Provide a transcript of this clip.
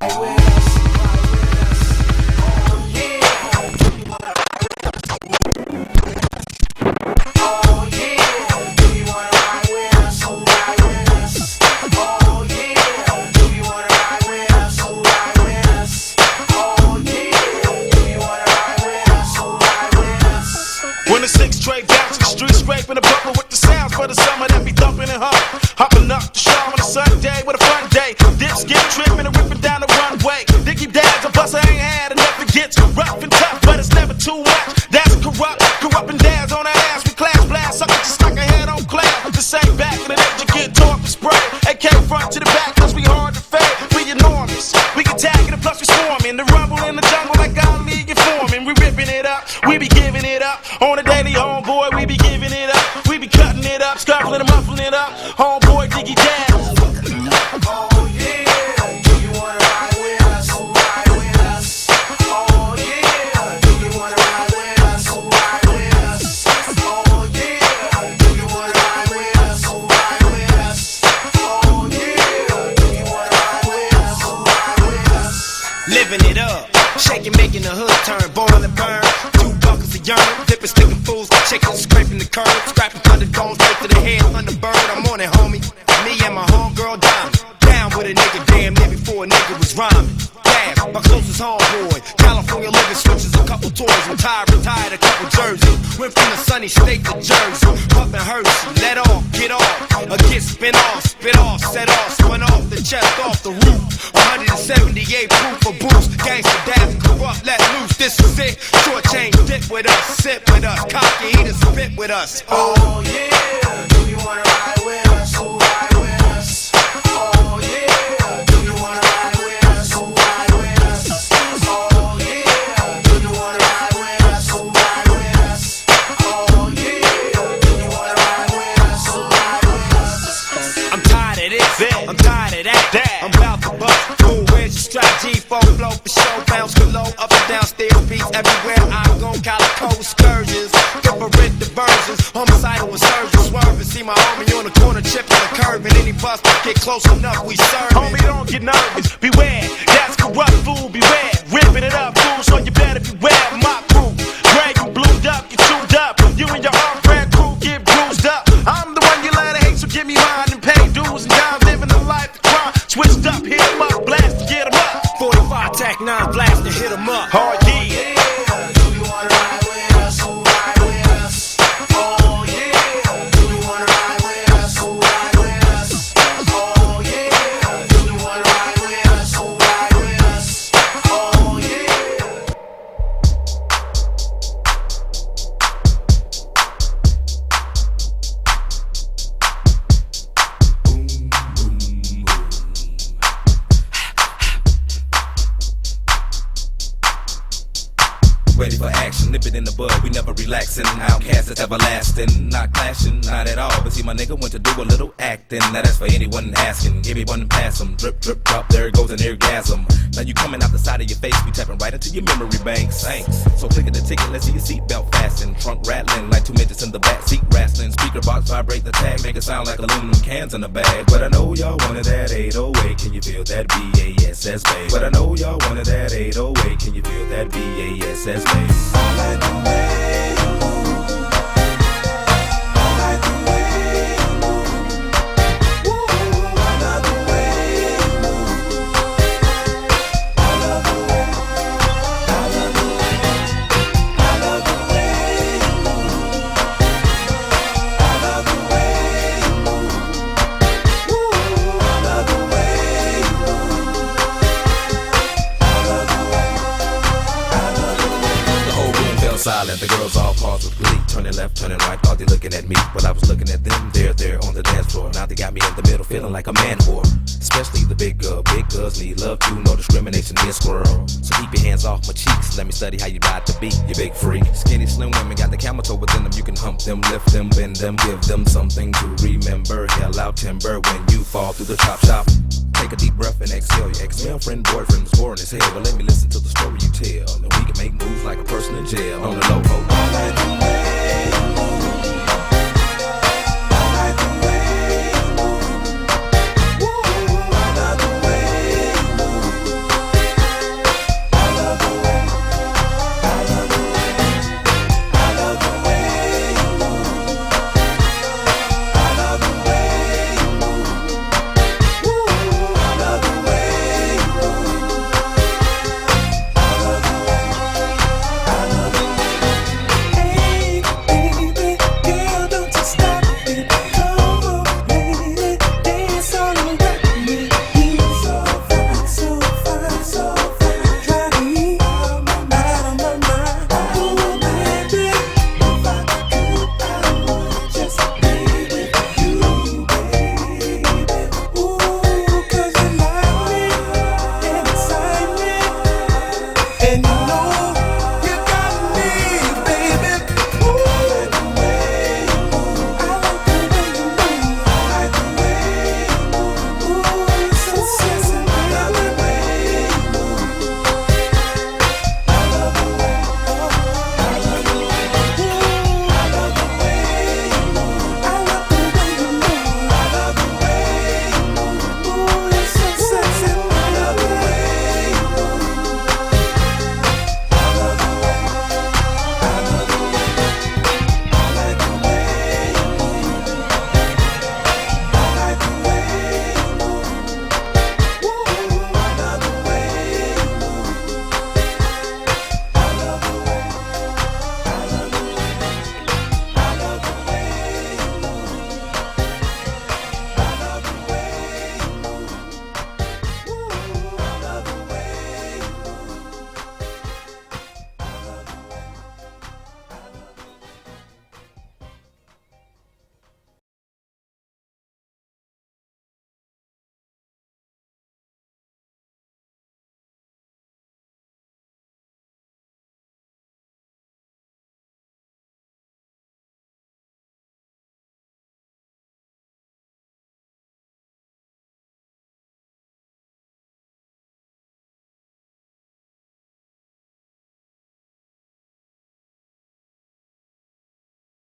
When the six straight bounce the street scraping the bumper with the sounds for the summer that be thumping and hopping up the show on a Sunday with a fun day. Dips get tripping and ripping down the runway. Dicky dads a bus I ain't had enough. It gets rough and tough, but it's never too much. That's corrupting dads on our ass. We class blast, sucker just like a head on class. The same back in the day you get torn and spray. AK front to the back, cause we hard to fade. We enormous, we can tag it and plus we swarming. The rumble in the jungle like God League informing. We ripping it up, we be giving it up. On the daily, homeboy, we be giving it up. We be cutting it up, scuffling and muffling it up. Homeboy, Diggy Dad. Oh yeah, do you wanna ride with us? Ride with us. Oh yeah, do you wanna ride with us? Ride with us. Oh yeah, do you wanna ride with us? Ride with us. Oh yeah, do you wanna ride with us? Ride with us. Living it up, shaking, making the hood turn, boil and burn. 2 buckets of urine, dipping, sticking fools, chicken, scraping the curb, scrapping thunder, going straight to the head, Thunderbird. I'm on it, homie. Me and my homegirl Diamond, down with a nigga, damn near before a nigga was rhyming. Gas, my closest homeboy, California living switches, a couple toys, retired a couple jerseys. Went from the sunny state to Jersey, puffin' Hershey, let off, get off, or get spit off, set off, spun off the chest, off the roof. 178 proof for boost, gangsta dads, corrupt, let loose. This is it, short change, dip with us, sip with us, cocky, eat and spit with us. Oh yeah, do you wanna ride with us? Ride with us. Oh yeah, do you wanna ride with us? Ride with us. Oh yeah, do you wanna ride with us? Ride with us. Oh yeah, do you wanna ride with us? Ride with us. I'm tired of this, I'm tired of that. I'm about to bust. Cool, where's your strap? G4 flow for show, bounce below, up and down, stairs, beats everywhere I go. Calico excursions, different diversions, homicidal insurgents, swerving. See my homie on the corner, chipping the curb, and any bus that get close enough, we serve. Homie, don't get nervous, beware. That's corrupt, fool, beware. Ripping it up, fool, so you better beware. My crew, Greg, you blued up, you chewed up. You and your off-brand crew get bruised up. I'm the one you let hate, so give me mine and pay dues and down, living the life of crime. Switched up, hit 'em up, blast to get 'em up. 45 tac 9 blast to hit 'em up. Hard yeah. Yeah, do you wanna ride with us? Ride with us. Oh yeah, do you wanna ride with us? Ride with us. Oh yeah, do you wanna ride with us? Ride with us. Oh yeah. Ready for action, nip it in the bud, we never relaxing. Outcast is everlasting, not clashing, not at all. But see, my nigga went to do a little acting. Now that's for anyone asking. Give me one and pass 'em. Drip, drip, drop, there it goes an orgasm. Now you coming out the side of your face, we tapping right into your memory banks. Thanks. So click at the ticket, let's see your seatbelt fasten. Trunk rattling like 2 midgets in the back seat wrestling. Speaker box vibrate the tag, make it sound like aluminum cans in a bag. But I know y'all wanted that 808, can you feel that BASS bass? But I know y'all wanted that 808, can you feel that BASS bass? I like the way you move. I like the way you move. Woo, I love the way you move. I love the way, I love the way, I love the way you move. I love the way you move. Woo, I love the way you move. I love the way, I love the way. The whole room fell silent, the girls all paused with glee. Turning left, turning right, thought they looking at me. But I was looking at them, there on the dance floor. Now they got me in the middle, feeling like a man whore. Especially the big girls need love too, no discrimination, be a squirrel. So keep your hands off my cheeks, let me study how you ride the beat, you big freak. Skinny, slim women got the camel toe within them, you can hump them, lift them, bend them, give them something to remember. Hell out timber when you fall through the chop shop. Take a deep breath and exhale. Your ex-girlfriend, boyfriend was boring as hell. Well, let me listen to the story you tell, and we can make moves like a person in jail on the low. I like the way you move.